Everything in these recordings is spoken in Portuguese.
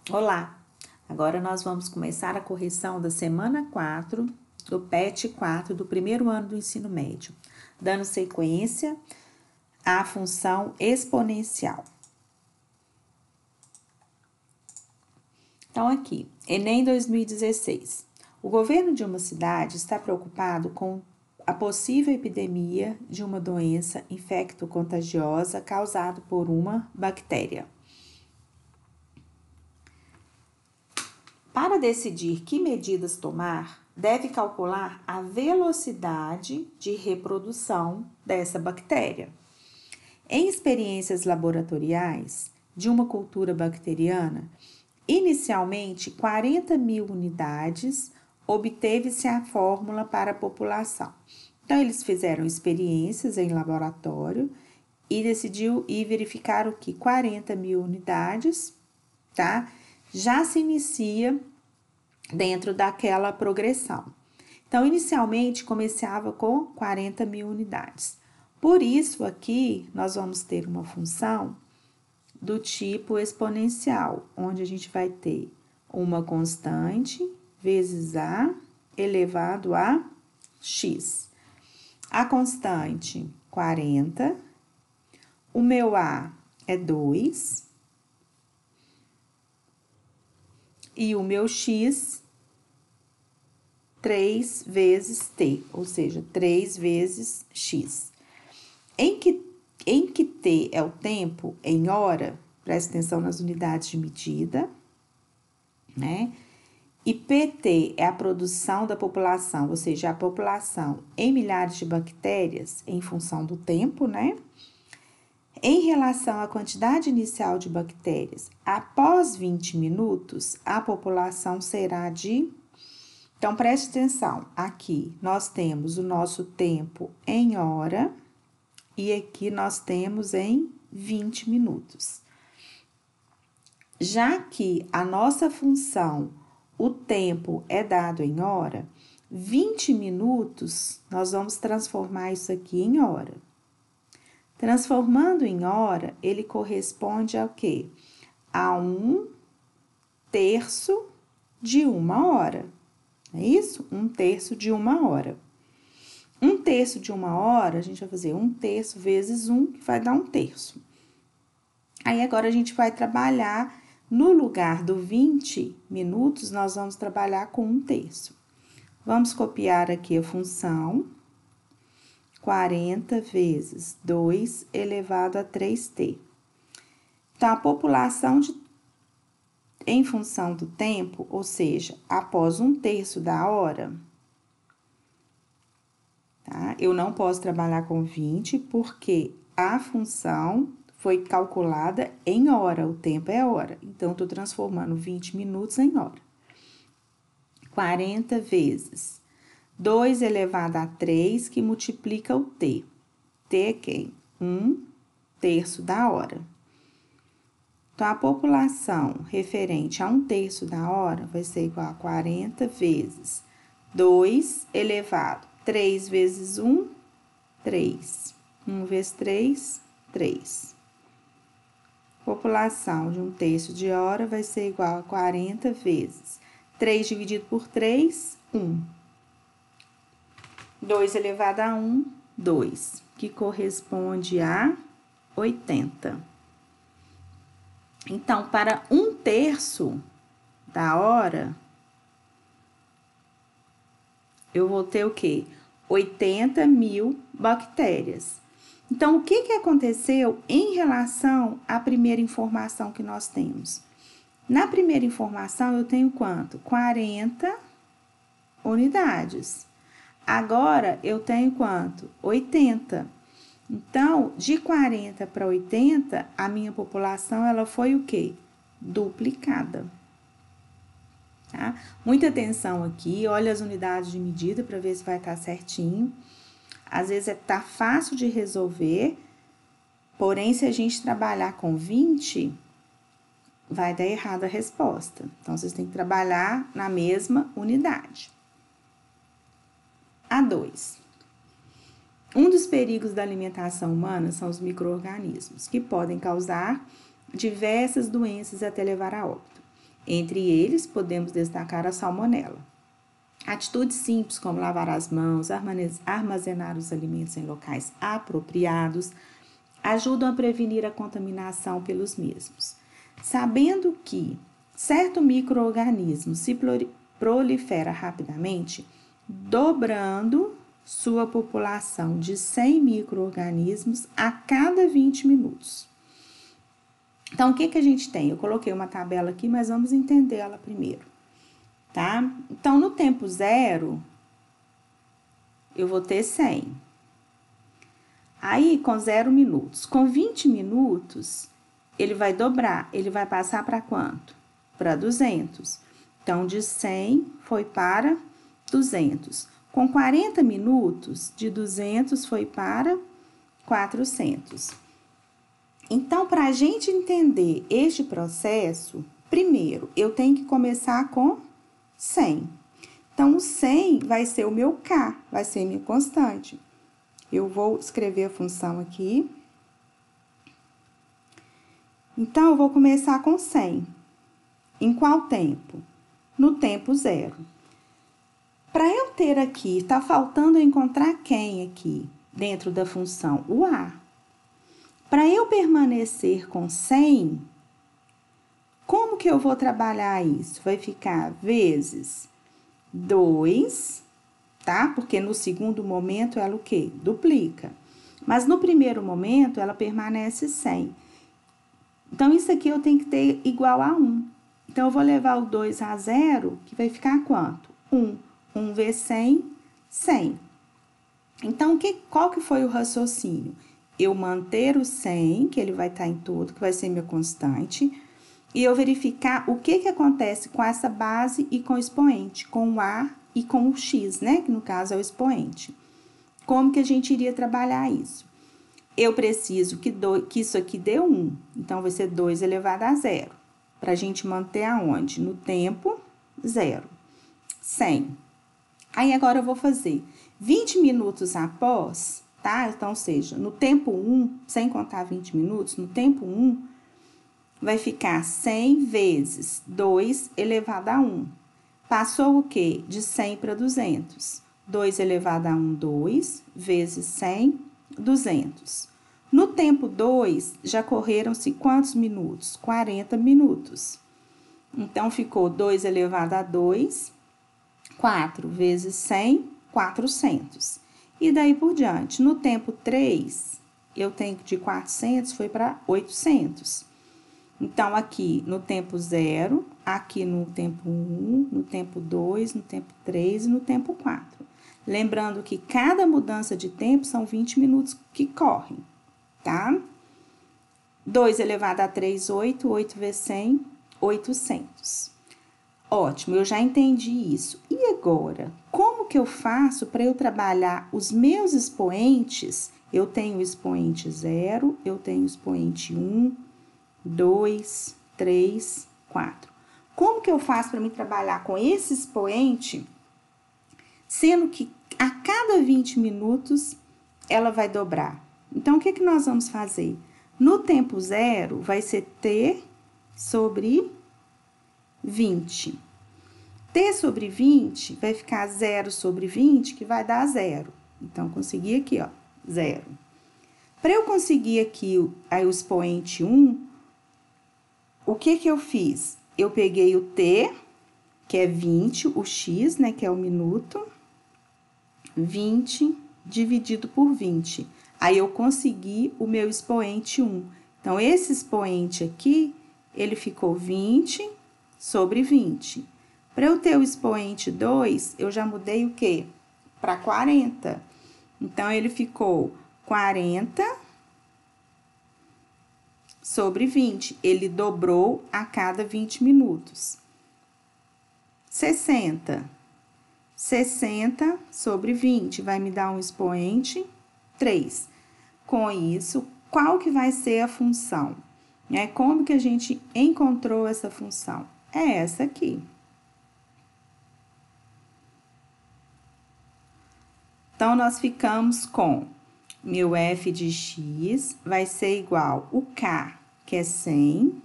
Olá! Agora nós vamos começar a correção da semana 4 do PET 4 do primeiro ano do ensino médio, dando sequência à função exponencial. Então, aqui, Enem 2016. O governo de uma cidade está preocupado com a possível epidemia de uma doença infecto-contagiosa causada por uma bactéria. Para decidir que medidas tomar, deve calcular a velocidade de reprodução dessa bactéria. Em experiências laboratoriais de uma cultura bacteriana, inicialmente 40.000 unidades, obteve-se a fórmula para a população. Então, eles fizeram experiências em laboratório e verificaram que 40.000 unidades, tá? Já se inicia dentro daquela progressão. Então, inicialmente, começava com 40.000 unidades. Por isso, aqui, nós vamos ter uma função do tipo exponencial, onde a gente vai ter uma constante vezes A elevado a x. A constante, 40. O meu A é 2. E o meu x, 3 vezes t, ou seja, 3 vezes x. Em que t é o tempo em hora, presta atenção nas unidades de medida, né? E pt é a produção da população, ou seja, a população em milhares de bactérias em função do tempo, né? Em relação à quantidade inicial de bactérias, após 20 minutos, a população será de... Então, preste atenção, aqui nós temos o nosso tempo em hora e aqui nós temos em 20 minutos. Já que a nossa função, o tempo é dado em hora, 20 minutos, nós vamos transformar isso aqui em hora. Transformando em hora, ele corresponde ao quê? A 1/3 de uma hora. É isso? 1/3 de uma hora. 1/3 de uma hora, a gente vai fazer 1/3 vezes 1, que vai dar 1/3. Aí, agora, a gente vai trabalhar, no lugar do 20 minutos, nós vamos trabalhar com 1/3. Vamos copiar aqui a função 40 vezes 2 elevado a 3t. Então, a população em função do tempo, ou seja, após 1/3 da hora, tá? Eu não posso trabalhar com 20 porque a função foi calculada em hora, o tempo é hora. Então, estou transformando 20 minutos em hora. 40 vezes 2 elevado a 3, que multiplica o t. T é quem? 1/3 da hora. Então, a população referente a 1/3 da hora vai ser igual a 40 vezes 2 elevado a 3 vezes 1, 3. 1 vezes 3, 3. População de 1/3 de hora vai ser igual a 40 vezes 3 dividido por 3, 1. 2 elevado a 1, 2, que corresponde a 80. Então, para 1/3 da hora, eu vou ter o quê? 80.000 bactérias. Então, o que aconteceu em relação à primeira informação que nós temos? Na primeira informação, eu tenho quanto? 40 unidades. Agora, eu tenho quanto? 80. Então, de 40 para 80, a minha população, ela foi o quê? Duplicada. Tá? Muita atenção aqui, olha as unidades de medida para ver se vai estar certinho. Às vezes, tá fácil de resolver, porém, se a gente trabalhar com 20, vai dar errado a resposta. Então, vocês têm que trabalhar na mesma unidade. A2. Um dos perigos da alimentação humana são os micro-organismos, que podem causar diversas doenças até levar a óbito. Entre eles, podemos destacar a salmonela. Atitudes simples como lavar as mãos, armazenar os alimentos em locais apropriados, ajudam a prevenir a contaminação pelos mesmos. Sabendo que certo micro-organismo se prolifera rapidamente, dobrando sua população de 100 micro-organismos a cada 20 minutos. Então, o que a gente tem? Eu coloquei uma tabela aqui, mas vamos entender ela primeiro. Tá? Então, no tempo zero, eu vou ter 100. Aí, com 0 minutos. Com 20 minutos, ele vai dobrar. Ele vai passar para quanto? Para 200. Então, de 100 foi para 200. Com 40 minutos, de 200 foi para 400. Então, para a gente entender este processo, primeiro, eu tenho que começar com 100. Então, o 100 vai ser o meu K, vai ser minha constante. Eu vou escrever a função aqui. Então, eu vou começar com 100. Em qual tempo? No tempo zero. Para eu ter aqui, tá faltando eu encontrar quem aqui dentro da função? O A. Para eu permanecer com 100, como que eu vou trabalhar isso? Vai ficar vezes 2, tá? Porque no segundo momento ela o quê? Duplica. Mas no primeiro momento ela permanece 100. Então, isso aqui eu tenho que ter igual a 1. Então, eu vou levar o 2 a 0, que vai ficar quanto? 1. 1 vezes 100, 100. Então, qual que foi o raciocínio? Eu manter o 100, que ele vai estar em tudo, que vai ser minha constante, e eu verificar o que acontece com essa base e com o expoente, com o A e com o X, né? Que no caso é o expoente. Como que a gente iria trabalhar isso? Eu preciso que isso aqui dê 1, então vai ser 2 elevado a 0. Para a gente manter aonde? No tempo zero. 100. Aí, agora eu vou fazer 20 minutos após, tá? Então, seja, no tempo 1, sem contar 20 minutos, no tempo 1, vai ficar 100 vezes 2 elevado a 1. Passou o quê? De 100 para 200. 2 elevado a 1, 2, vezes 100, 200. No tempo 2, já correram-se quantos minutos? 40 minutos. Então, ficou 2 elevado a 2, 4 vezes 100, 400. E daí por diante. No tempo 3, eu tenho de 400, foi para 800. Então, aqui no tempo 0, aqui no tempo 1, no tempo 2, no tempo 3 e no tempo 4. Lembrando que cada mudança de tempo são 20 minutos que correm, tá? 2 elevado a 3, 8. 8 vezes 100, 800. Ótimo, eu já entendi isso. E agora, como que eu faço para eu trabalhar os meus expoentes? Eu tenho o expoente 0, eu tenho o expoente 1, 2, 3, 4. Como que eu faço para me trabalhar com esse expoente, sendo que a cada 20 minutos ela vai dobrar? Então, o que nós vamos fazer? No tempo zero, vai ser T sobre 20. T sobre 20 vai ficar 0 sobre 20, que vai dar 0. Então, consegui aqui, ó, 0. Para eu conseguir aqui o expoente 1, o que eu fiz? Eu peguei o T, que é 20, o X, né, que é o minuto, 20 dividido por 20. Aí, eu consegui o meu expoente 1. Então, esse expoente aqui, ele ficou 20 sobre 20. Para eu ter o expoente 2, eu já mudei o quê? Para 40. Então, ele ficou 40 sobre 20. Ele dobrou a cada 20 minutos. 60. 60 sobre 20 vai me dar um expoente 3. Com isso, qual que vai ser a função? Como que a gente encontrou essa função? É essa aqui. Então, nós ficamos com meu f de x vai ser igual o k, que é 100,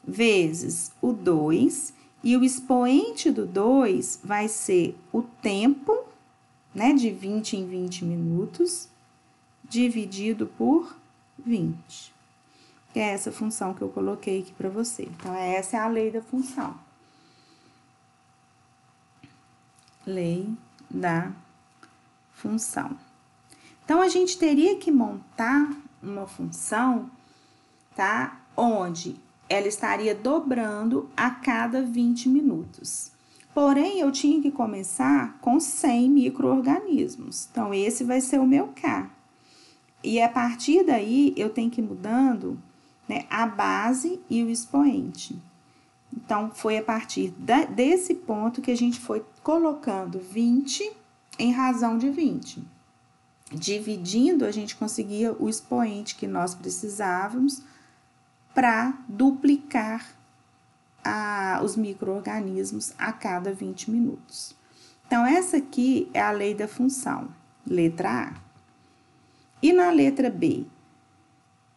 vezes o 2, e o expoente do 2 vai ser o tempo, né, de 20 em 20 minutos, dividido por 20. Que é essa função que eu coloquei aqui para você. Então, essa é a lei da função. Lei da função. Então, a gente teria que montar uma função, tá? Onde ela estaria dobrando a cada 20 minutos. Porém, eu tinha que começar com 100 micro-organismos. Então, esse vai ser o meu K. E a partir daí, eu tenho que ir mudando, né, a base e o expoente. Então, foi a partir desse ponto que a gente foi colocando 20 em razão de 20. Dividindo, a gente conseguia o expoente que nós precisávamos para duplicar os micro-organismos a cada 20 minutos. Então, essa aqui é a lei da função, letra A. E na letra B?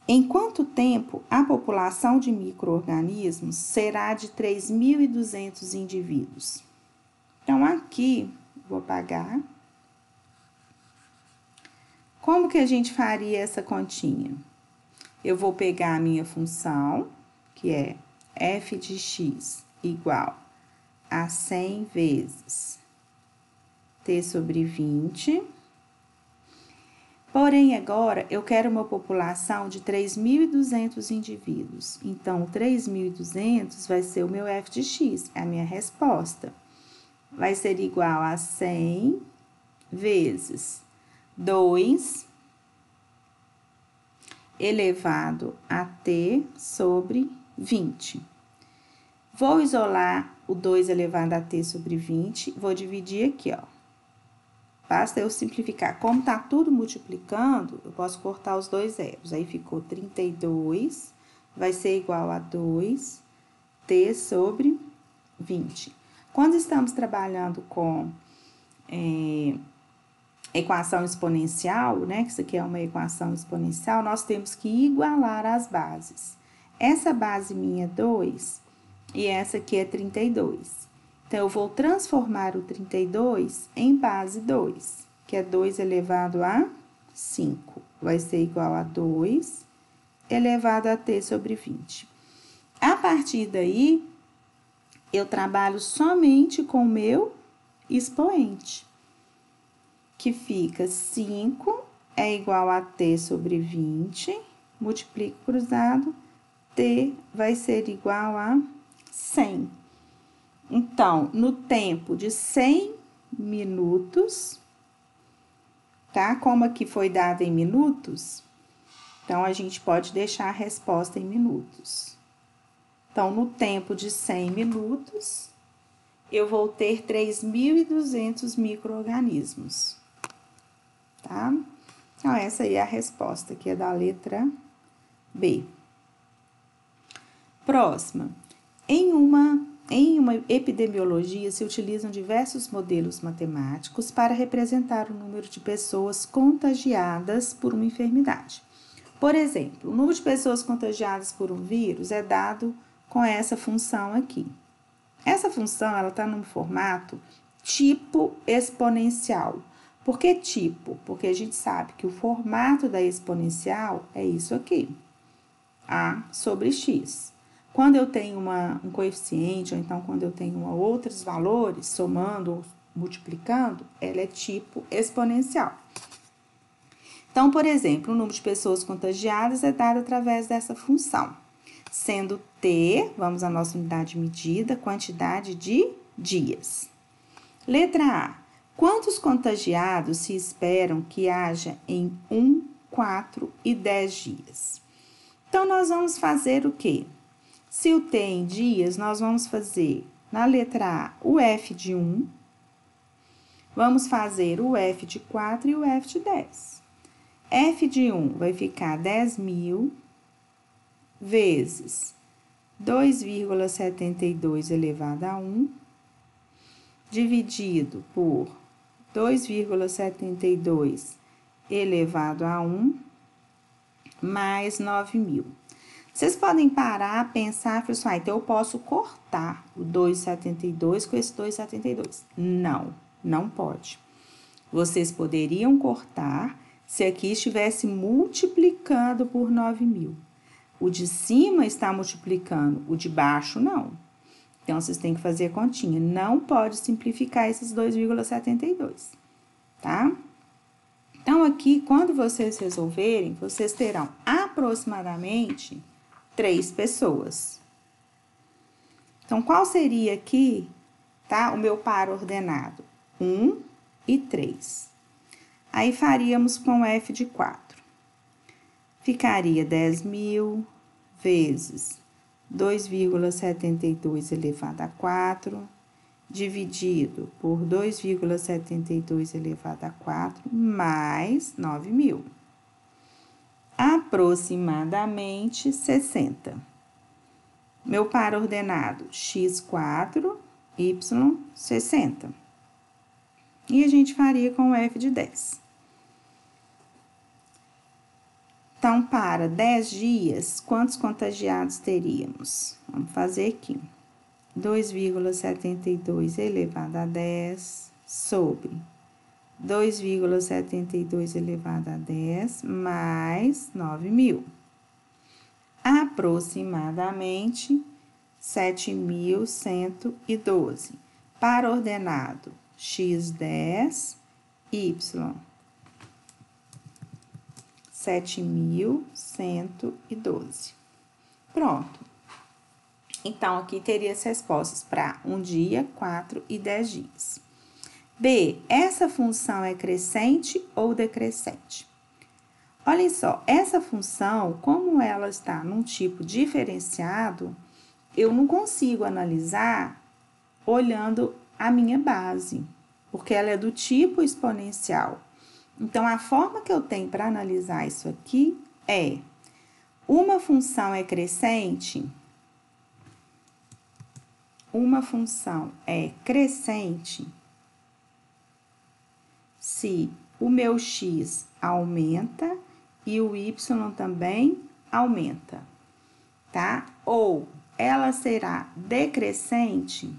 Em quanto tempo a população de micro-organismos será de 3.200 indivíduos? Então, aqui, vou apagar. Como que a gente faria essa continha? Eu vou pegar a minha função, que é f de x igual a 100 vezes t sobre 20. Porém, agora, eu quero uma população de 3.200 indivíduos. Então, 3.200 vai ser o meu f de x, é a minha resposta. Vai ser igual a 100 vezes 2 elevado a t sobre 20. Vou isolar o 2 elevado a t sobre 20, vou dividir aqui, ó. Basta eu simplificar. Como tá tudo multiplicando, eu posso cortar os dois zeros. Aí, ficou 32, vai ser igual a 2t sobre 20. Quando estamos trabalhando com equação exponencial, né, que isso aqui é uma equação exponencial, nós temos que igualar as bases. Essa base minha é 2 e essa aqui é 32. Então, eu vou transformar o 32 em base 2, que é 2 elevado a 5. Vai ser igual a 2 elevado a t sobre 20. A partir daí, eu trabalho somente com o meu expoente, que fica 5 é igual a t sobre 20, multiplico cruzado, t vai ser igual a 100. Então, no tempo de 100 minutos, tá? Como aqui foi dado em minutos, então, a gente pode deixar a resposta em minutos. Então, no tempo de 100 minutos, eu vou ter 3.200 micro-organismos, tá? Então, essa aí é a resposta, que é da letra B. Próxima. Em uma epidemiologia, se utilizam diversos modelos matemáticos para representar o número de pessoas contagiadas por uma enfermidade. Por exemplo, o número de pessoas contagiadas por um vírus é dado com essa função aqui. Essa função, ela está num formato tipo exponencial. Por que tipo? Porque a gente sabe que o formato da exponencial é isso aqui, A sobre X. Quando eu tenho um coeficiente, ou então quando eu tenho outros valores, somando ou multiplicando, ela é tipo exponencial. Então, por exemplo, o número de pessoas contagiadas é dado através dessa função, sendo T, vamos à nossa unidade de medida, quantidade de dias. Letra A. Quantos contagiados se esperam que haja em 1, 4 e 10 dias? Então, nós vamos fazer o quê? Se o T em dias, nós vamos fazer, na letra A, o F de 1, vamos fazer o F de 4 e o F de 10. F de 1 vai ficar 10.000 vezes 2,72 elevado a 1, dividido por 2,72 elevado a 1, mais 9.000. Vocês podem parar, pensar e falar assim, então eu posso cortar o 2,72 com esse 2,72. Não, não pode. Vocês poderiam cortar se aqui estivesse multiplicando por 9.000. O de cima está multiplicando, o de baixo não. Então, vocês têm que fazer a continha. Não pode simplificar esses 2,72, tá? Então, aqui, quando vocês resolverem, vocês terão aproximadamente 3 pessoas. Então, qual seria aqui, tá? O meu par ordenado? 1 e 3. Aí, faríamos com F de 4. Ficaria 10.000 vezes 2,72 elevado a 4, dividido por 2,72 elevado a 4, mais 9.000. Aproximadamente 60. Meu par ordenado, x4, y, 60. E a gente faria com o F de 10. Então, para 10 dias, quantos contagiados teríamos? Vamos fazer aqui. 2,72 elevado a 10 sobre 2,72 elevado a 10 mais 9.000. Aproximadamente 7.112. Para ordenado, x10, y 7.112. Pronto. Então, aqui teria as respostas para 1 dia, 4 e 10 dias. B, essa função é crescente ou decrescente? Olhem só, essa função, como ela está num tipo diferenciado, eu não consigo analisar olhando a minha base, porque ela é do tipo exponencial. Então, a forma que eu tenho para analisar isso aqui é: uma função é crescente? Uma função é crescente se o meu x aumenta e o y também aumenta, tá? Ou ela será decrescente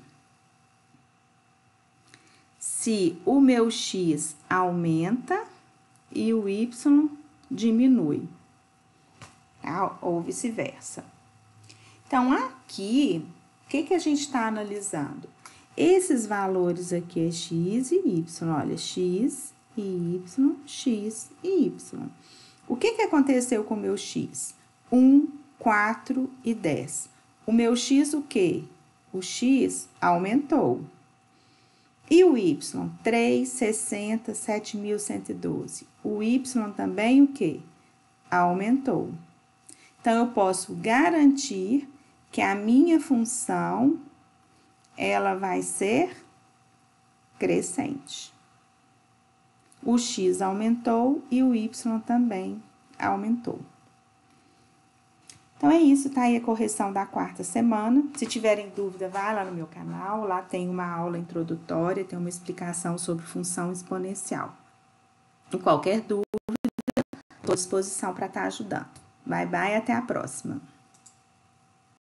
se o meu x aumenta e o y diminui, tá? Ou vice-versa. Então, aqui, o que a gente está analisando? Esses valores aqui é x e y, olha, x e y, x e y. O que aconteceu com o meu x? 1, 4 e 10. O meu x o quê? O x aumentou. E o y? 3, 60, 7.112. O y também o quê? Aumentou. Então, eu posso garantir que a minha função, ela vai ser crescente. O x aumentou e o y também aumentou. Então, é isso, tá aí a correção da 4ª semana. Se tiverem dúvida, vai lá no meu canal, lá tem uma aula introdutória, tem uma explicação sobre função exponencial. E qualquer dúvida, estou à disposição para estar ajudando. Bye, bye, até a próxima.